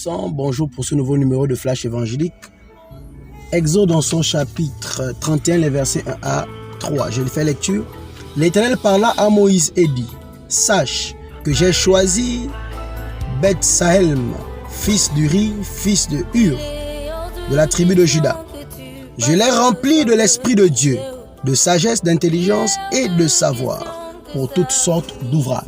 Tout-Puissant, bonjour pour ce nouveau numéro de Flash évangélique. Exode dans son chapitre 31, les versets 1 à 3. Je le fais lecture. L'Éternel parla à Moïse et dit: Sache que j'ai choisi Beth-Sahelm, fils d'Uri, fils de Hur, de la tribu de Juda. Je l'ai rempli de l'Esprit de Dieu, de sagesse, d'intelligence et de savoir, pour toutes sortes d'ouvrages.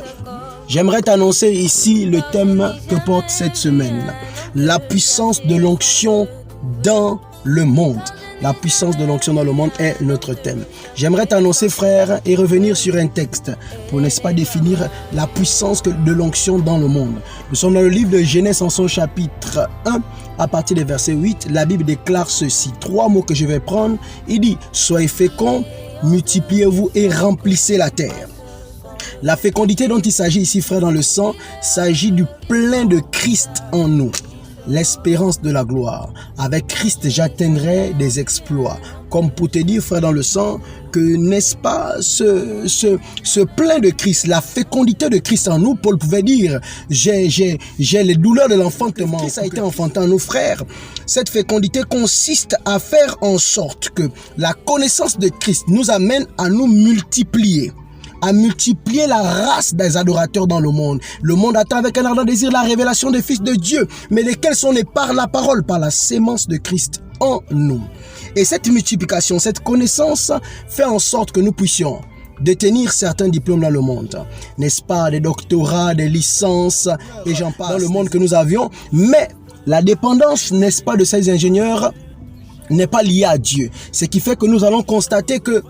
J'aimerais t'annoncer ici le thème que porte cette semaine: la puissance de l'onction dans le monde. La puissance de l'onction dans le monde est notre thème. J'aimerais t'annoncer, frère, et revenir sur un texte pour, n'est-ce pas, définir la puissance de l'onction dans le monde. Nous sommes dans le livre de Genèse en son chapitre 1, à partir des versets 8. La Bible déclare ceci. 3 mots que je vais prendre. Il dit: soyez féconds, multipliez-vous et remplissez la terre. La fécondité dont il s'agit ici, frère, dans le sang, s'agit du plein de Christ en nous. L'espérance de la gloire. Avec Christ, j'atteindrai des exploits. Comme pour te dire, frère, dans le sang, que, n'est-ce pas, ce plein de Christ, la fécondité de Christ en nous, Paul pouvait dire: j'ai les douleurs de l'enfantement. Christ a été enfanté en nous, frères. Cette fécondité consiste à faire en sorte que la connaissance de Christ nous amène à nous multiplier. À multiplier la race des adorateurs dans le monde. Le monde attend avec un ardent désir la révélation des fils de Dieu, mais lesquels sont nés par la parole, par la sémence de Christ en nous. Et cette multiplication, cette connaissance fait en sorte que nous puissions détenir certains diplômes dans le monde, n'est-ce pas, des doctorats, des licences, et j'en passe, dans le monde que nous avions, mais la dépendance, n'est-ce pas, de ces ingénieurs n'est pas liée à Dieu. Ce qui fait que nous allons constater que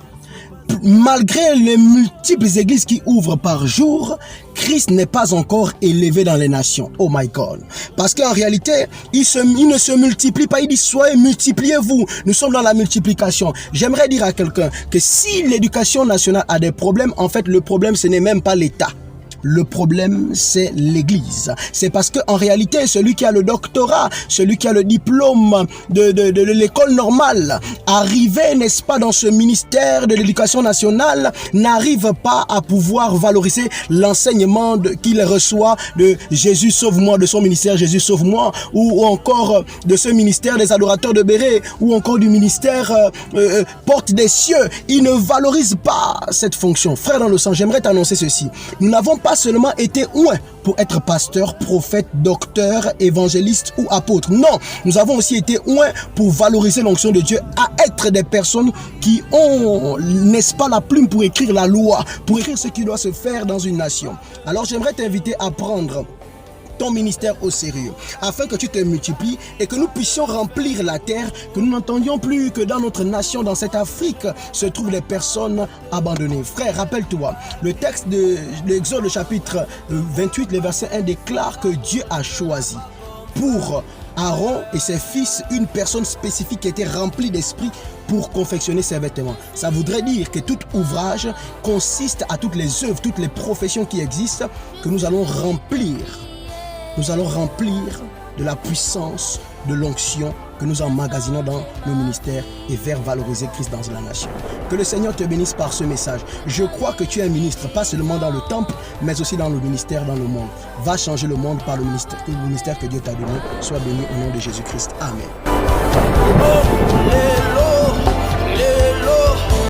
malgré les multiples églises qui ouvrent par jour, Christ n'est pas encore élevé dans les nations. Oh my God. Parce qu'en réalité, il ne se multiplie pas. Il dit: soyez, multipliez-vous. Nous sommes dans la multiplication. J'aimerais dire à quelqu'un que si l'éducation nationale a des problèmes, en fait, le problème, ce n'est même pas l'État. Le problème, c'est l'Église. C'est parce qu'en réalité, celui qui a le doctorat, celui qui a le diplôme de l'école normale, arrivé, n'est-ce pas, dans ce ministère de l'éducation nationale, n'arrive pas à pouvoir valoriser l'enseignement qu'il reçoit de Jésus sauve-moi, de son ministère Jésus sauve-moi, ou encore de ce ministère des adorateurs de Béret, ou encore du ministère porte des cieux. Il ne valorise pas cette fonction. Frère dans le sang, j'aimerais t'annoncer ceci. Nous n'avons pas seulement été oints pour être pasteur, prophète, docteur, évangéliste ou apôtre. Non, nous avons aussi été oints pour valoriser l'onction de Dieu, à être des personnes qui ont, n'est-ce pas, la plume pour écrire la loi, pour écrire ce qui doit se faire dans une nation. Alors j'aimerais t'inviter à prendre ton ministère au sérieux, afin que tu te multiplies et que nous puissions remplir la terre, que nous n'entendions plus que dans notre nation, dans cette Afrique, se trouvent des personnes abandonnées. Frère, rappelle-toi, le texte de l'Exode, le chapitre 28, le verset 1 déclare que Dieu a choisi pour Aaron et ses fils une personne spécifique qui était remplie d'esprit pour confectionner ses vêtements. Ça voudrait dire que tout ouvrage consiste à toutes les œuvres, toutes les professions qui existent, que nous allons remplir. Nous allons remplir de la puissance de l'onction que nous emmagasinons dans nos ministères et vers valoriser Christ dans la nation. Que le Seigneur te bénisse par ce message. Je crois que tu es un ministre, pas seulement dans le temple, mais aussi dans le ministère, dans le monde. Va changer le monde par le ministère que Dieu t'a donné. Sois béni au nom de Jésus-Christ. Amen.